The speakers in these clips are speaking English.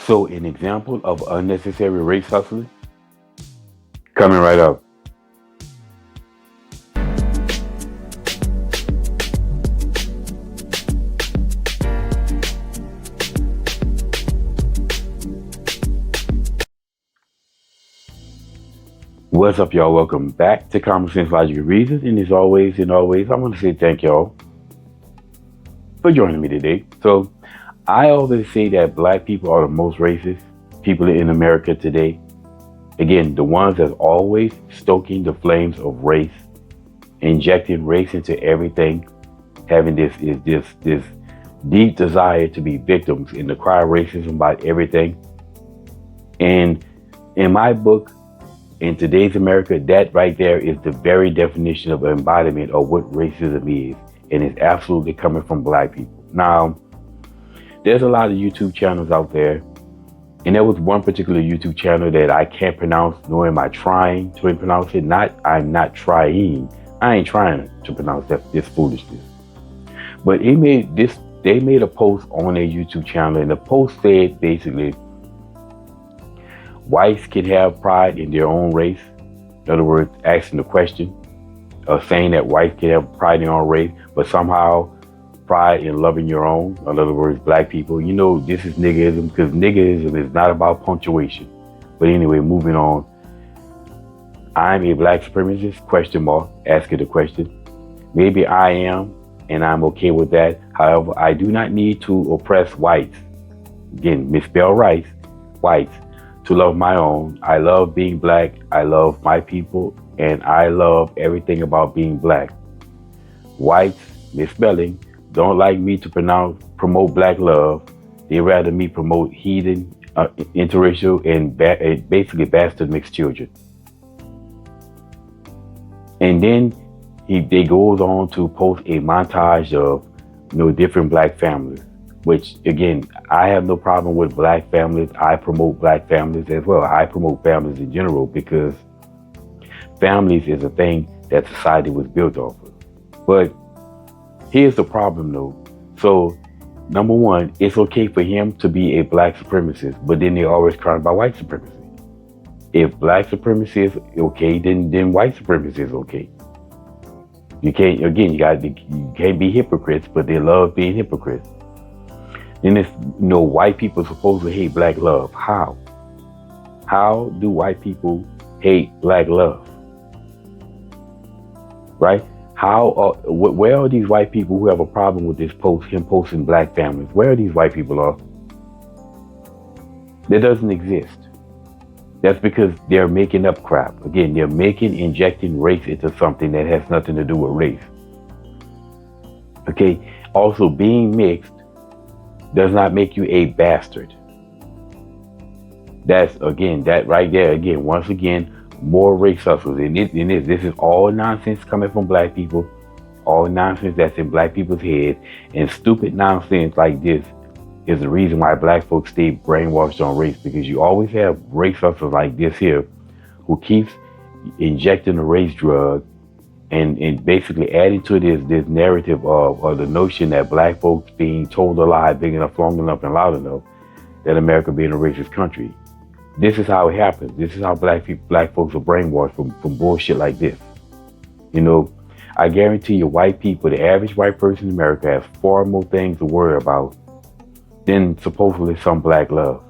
So, an example of unnecessary race hustling coming right up. What's up, y'all? Welcome back to Common Sense Logic and Reason. And as always, I want to say thank y'all for joining me today. So, I always say that black people are the most racist people in America today. Again, the ones that's always stoking the flames of race, injecting race into everything, having this deep desire to be victims and to cry racism about everything. And in my book, in today's America, that right there is the very definition of embodiment of what racism is. And it's absolutely coming from black people. Now, there's a lot of YouTube channels out there. And there was one particular YouTube channel that I can't pronounce, nor am I trying to pronounce it. I'm not trying. I ain't trying to pronounce this foolishness. But they made a post on their YouTube channel, and the post said basically, whites can have pride in their own race. In other words, asking the question, saying that whites can have pride in their own race, but somehow pride in loving your own. In other words, black people. You know, this is niggerism, because niggerism is not about punctuation. But anyway, moving on. I'm a black supremacist, question mark, asking the question. Maybe I am, and I'm okay with that. However, I do not need to oppress whites. Again, misspell rights, whites, to love my own. I love being black. I love my people, and I love everything about being black. Whites, misspelling, don't like me to promote black love. They rather me promote heathen, interracial, and basically bastard mixed children. And then they goes on to post a montage of different black families. Which again, I have no problem with black families. I promote black families as well. I promote families in general because families is a thing that society was built off of. But here's the problem though. So, number one, it's okay for him to be a black supremacist, but then they always crying about white supremacy. If black supremacy is okay, then white supremacy is okay. You can't be hypocrites, but they love being hypocrites. Then it's white people supposedly hate black love. How? How do white people hate black love? Right? Where are these white people who have a problem with this post, him posting black families? Where are these white people are? That doesn't exist. That's because they're making up crap. Again, they're injecting race into something that has nothing to do with race. Okay. Also, being mixed does not make you a bastard. That's that right there. Again, once again, more race hustles. And this is all nonsense coming from black people. All nonsense that's in black people's heads. And stupid nonsense like this is the reason why black folks stay brainwashed on race. Because you always have race hustles like this here who keeps injecting the race drug and basically adding to this narrative of the notion that black folks being told a lie big enough, long enough, and loud enough that America being a racist country. This is how it happens. This is how black folks are brainwashed from bullshit like this. I guarantee you, white people, the average white person in America has far more things to worry about than supposedly some black love.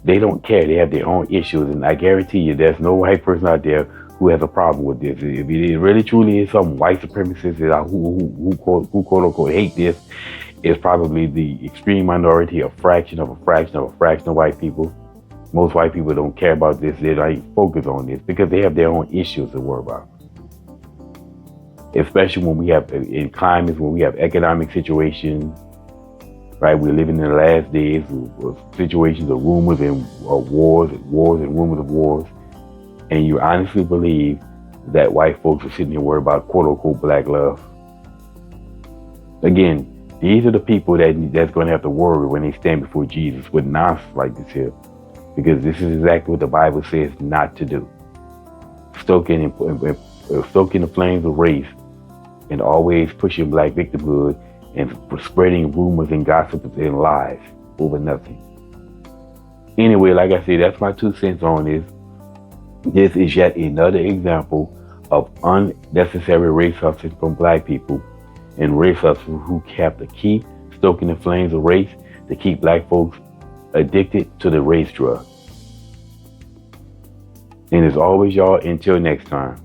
They don't care. They have their own issues, and I guarantee you, there's no white person out there who has a problem with this. If it really truly is some white supremacists who quote unquote hate this, is probably the extreme minority, a fraction of white people. Most white people don't care about this. They don't focus on this because they have their own issues to worry about. Especially when we have in climates when we have economic situations, right? We're living in the last days of situations of rumors and wars and rumors of wars. And you honestly believe that white folks are sitting here worried about quote unquote black love. Again, these are the people that's going to have to worry when they stand before Jesus with nonsense like this here. Because this is exactly what the Bible says not to do. Stoking the flames of race and always pushing black victimhood and spreading rumors and gossip and lies over nothing. Anyway, like I said, that's my 2 cents on this. This is yet another example of unnecessary race hustling from black people and race hustlers who have to keep stoking the flames of race to keep black folks addicted to the race drug. And as always, y'all, until next time.